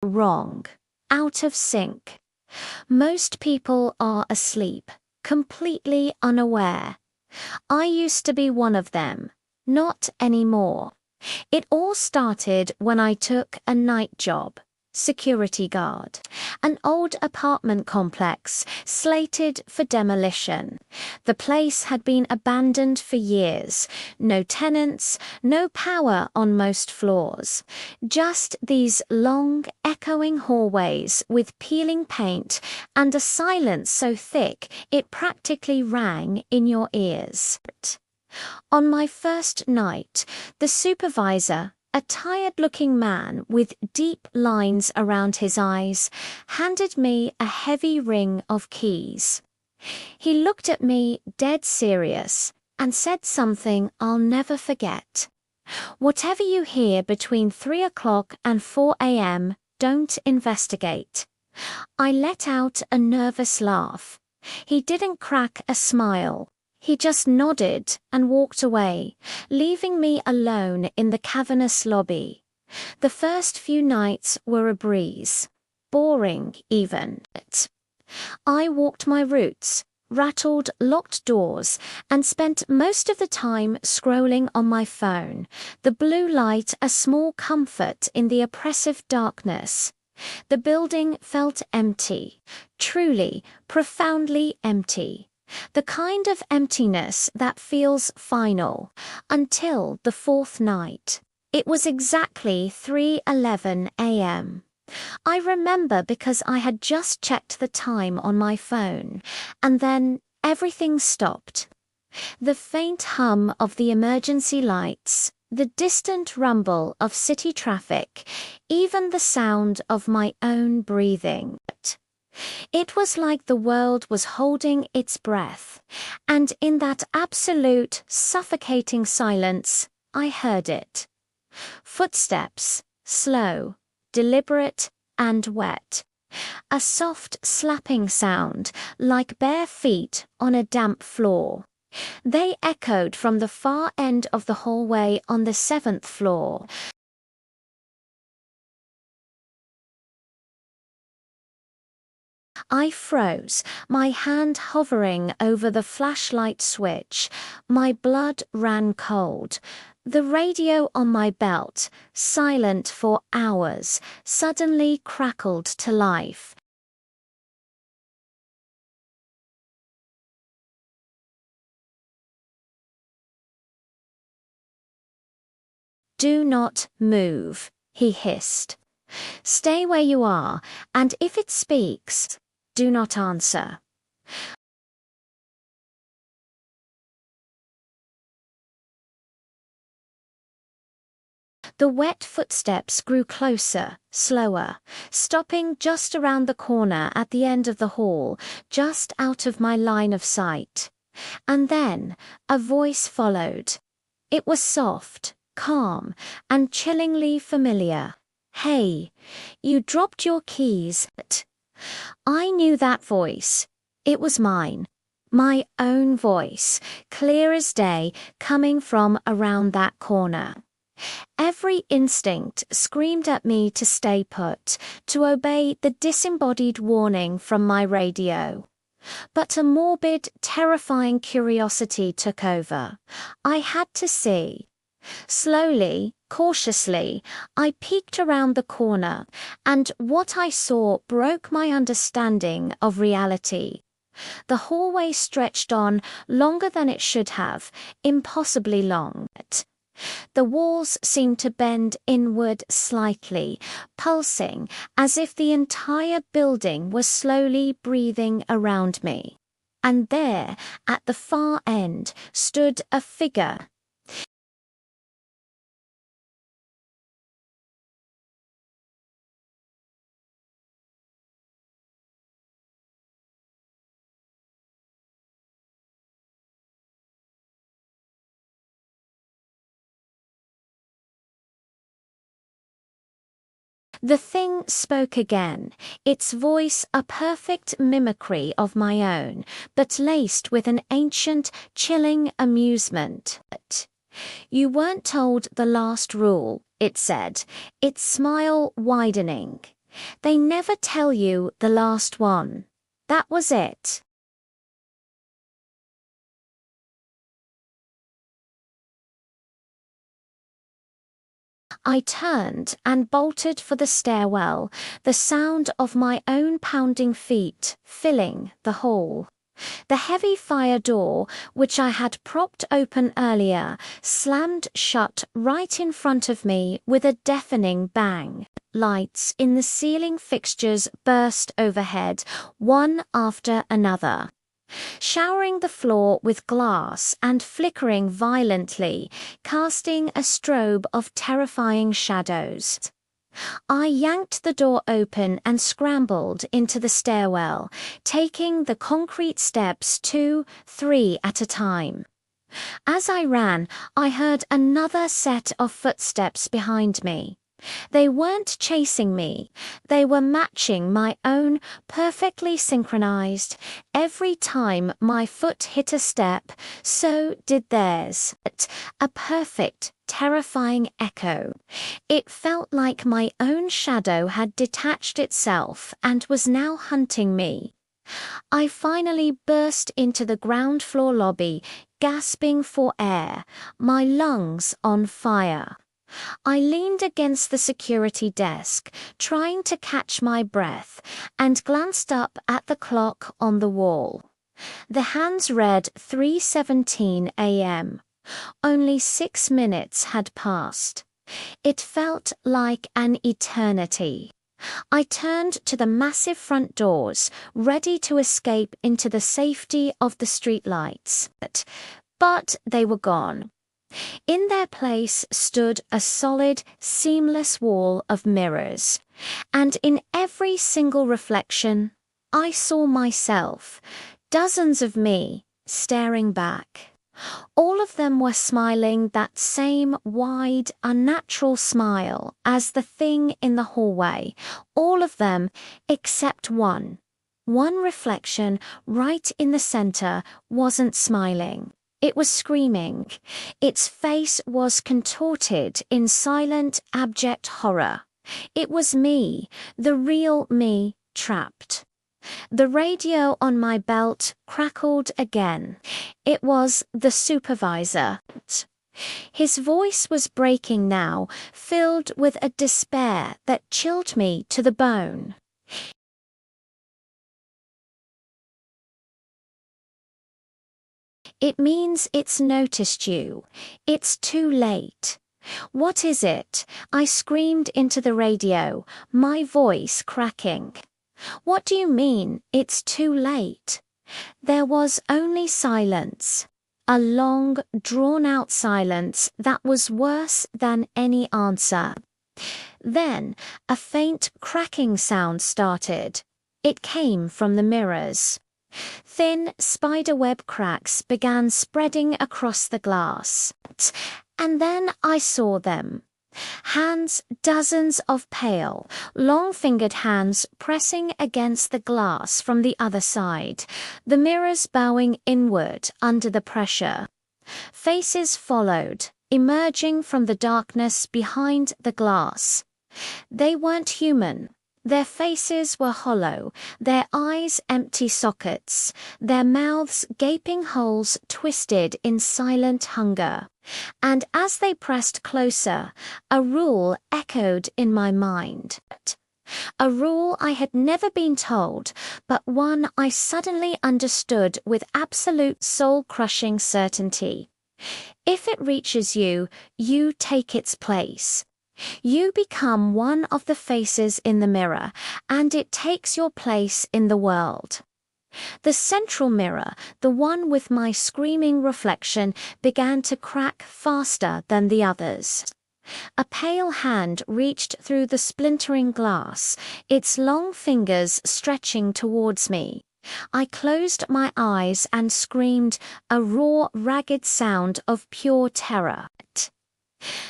wrong, out of sync. Most people are asleep, completely unaware. I used to be one of them, not anymore. It all started when I took a night job, security guard, an old apartment complex slated for demolition. The place had been abandoned for years, no tenants, no power on most floors. Just these long, echoing hallways with peeling paint and a silence so thick it practically rang in your ears. On my first night, the supervisor, a tired-looking man with deep lines around his eyes, handed me a heavy ring of keys. He looked at me dead serious and said something I'll never forget. "Whatever you hear between 3 o'clock and 4 a.m., don't investigate." I let out a nervous laugh. He didn't crack a smile. He just nodded and walked away, leaving me alone in the cavernous lobby. The first few nights were a breeze. Boring, even. I walked my routes, rattled locked doors, and spent most of the time scrolling on my phone, the blue light a small comfort in the oppressive darkness. The building felt empty, truly, profoundly empty. The kind of emptiness that feels final, until the fourth night. It was exactly 3:11 a.m. I remember because I had just checked the time on my phone, and then everything stopped. The faint hum of the emergency lights, the distant rumble of city traffic, even the sound of my own breathing. It was like the world was holding its breath, and in that absolute, suffocating silence, I heard it. Footsteps, slow, deliberate, and wet. A soft slapping sound, like bare feet on a damp floor. They echoed from the far end of the hallway on the 7th floor. I froze, my hand hovering over the flashlight switch. My blood ran cold. The radio on my belt, silent for hours, suddenly crackled to life. "Do not move," he hissed. "Stay where you are, and if it speaks, do not answer." The wet footsteps grew closer, slower, stopping just around the corner at the end of the hall, just out of my line of sight. And then a voice followed. It was soft, calm, and chillingly familiar. "Hey, you dropped your keys." I knew that voice. It was mine. My own voice, clear as day, coming from around that corner. Every instinct screamed at me to stay put, to obey the disembodied warning from my radio. But a morbid, terrifying curiosity took over. I had to see. Slowly, cautiously, I peeked around the corner, and what I saw broke my understanding of reality. The hallway stretched on longer than it should have, impossibly long. The walls seemed to bend inward slightly, pulsing, as if the entire building was slowly breathing around me. And there, at the far end, stood a figure. The thing spoke again, its voice a perfect mimicry of my own, but laced with an ancient, chilling amusement. "You weren't told the last rule," it said, its smile widening. They never tell you the last one. That was it. I turned and bolted for the stairwell, the sound of my own pounding feet filling the hall. The heavy fire door, which I had propped open earlier, slammed shut right in front of me with a deafening bang. Lights in the ceiling fixtures burst overhead, one after another, showering the floor with glass and flickering violently, casting a strobe of terrifying shadows. I yanked the door open and scrambled into the stairwell, taking the concrete steps 2, 3 at a time. As I ran, I heard another set of footsteps behind me. They weren't chasing me, they were matching my own, perfectly synchronized. Every time my foot hit a step, so did theirs. A perfect, terrifying echo. It felt like my own shadow had detached itself and was now hunting me. I finally burst into the ground floor lobby, gasping for air, my lungs on fire. I leaned against the security desk, trying to catch my breath, and glanced up at the clock on the wall. The hands read 3:17 a.m. Only 6 minutes had passed. It felt like an eternity. I turned to the massive front doors, ready to escape into the safety of the streetlights. But they were gone. In their place stood a solid, seamless wall of mirrors, and in every single reflection, I saw myself, dozens of me, staring back. All of them were smiling that same wide, unnatural smile as the thing in the hallway. All of them except one. One reflection, right in the center, wasn't smiling. It was screaming. Its face was contorted in silent, abject horror. It was me, the real me, trapped. The radio on my belt crackled again. It was the supervisor. His voice was breaking now, filled with a despair that chilled me to the bone. It means it's noticed you. It's too late. What is it? I screamed into the radio, my voice cracking. What do you mean, it's too late? There was only silence. A long, drawn-out silence that was worse than any answer. Then, a faint cracking sound started. It came from the mirrors. Thin spiderweb cracks began spreading across the glass. And then I saw them. Hands, dozens of pale, long-fingered hands pressing against the glass from the other side, the mirrors bowing inward under the pressure. Faces followed, emerging from the darkness behind the glass. They weren't human. Their faces were hollow, their eyes empty sockets, their mouths gaping holes twisted in silent hunger. And as they pressed closer, a rule echoed in my mind. A rule I had never been told, but one I suddenly understood with absolute soul-crushing certainty. If it reaches you, you take its place. You become one of the faces in the mirror, and it takes your place in the world. The central mirror, the one with my screaming reflection, began to crack faster than the others. A pale hand reached through the splintering glass, its long fingers stretching towards me. I closed my eyes and screamed, a raw, ragged sound of pure terror.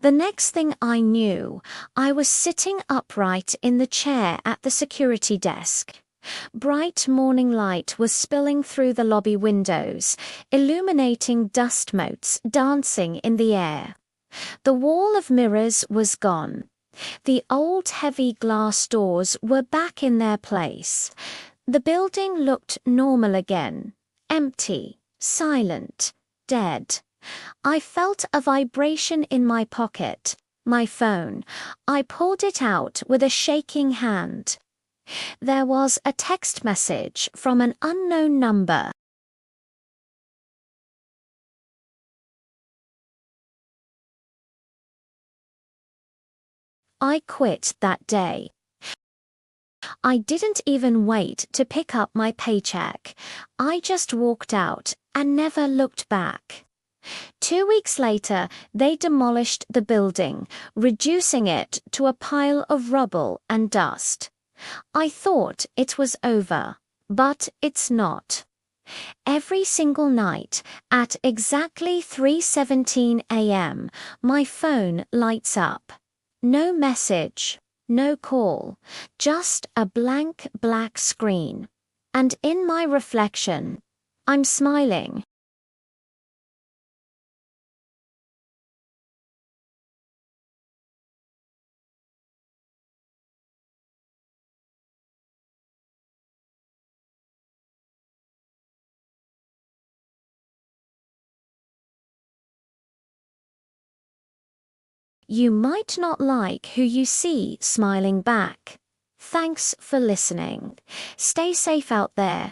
The next thing I knew, I was sitting upright in the chair at the security desk. Bright morning light was spilling through the lobby windows, illuminating dust motes dancing in the air. The wall of mirrors was gone. The old heavy glass doors were back in their place. The building looked normal again. Empty, silent, dead. I felt a vibration in my pocket. My phone. I pulled it out with a shaking hand. There was a text message from an unknown number. I quit that day. I didn't even wait to pick up my paycheck. I just walked out and never looked back. 2 weeks later, they demolished the building, reducing it to a pile of rubble and dust. I thought it was over, but it's not. Every single night, at exactly 3:17 a.m., my phone lights up. No message, no call, just a blank black screen. And in my reflection, I'm smiling. You might not like who you see smiling back. Thanks for listening. Stay safe out there.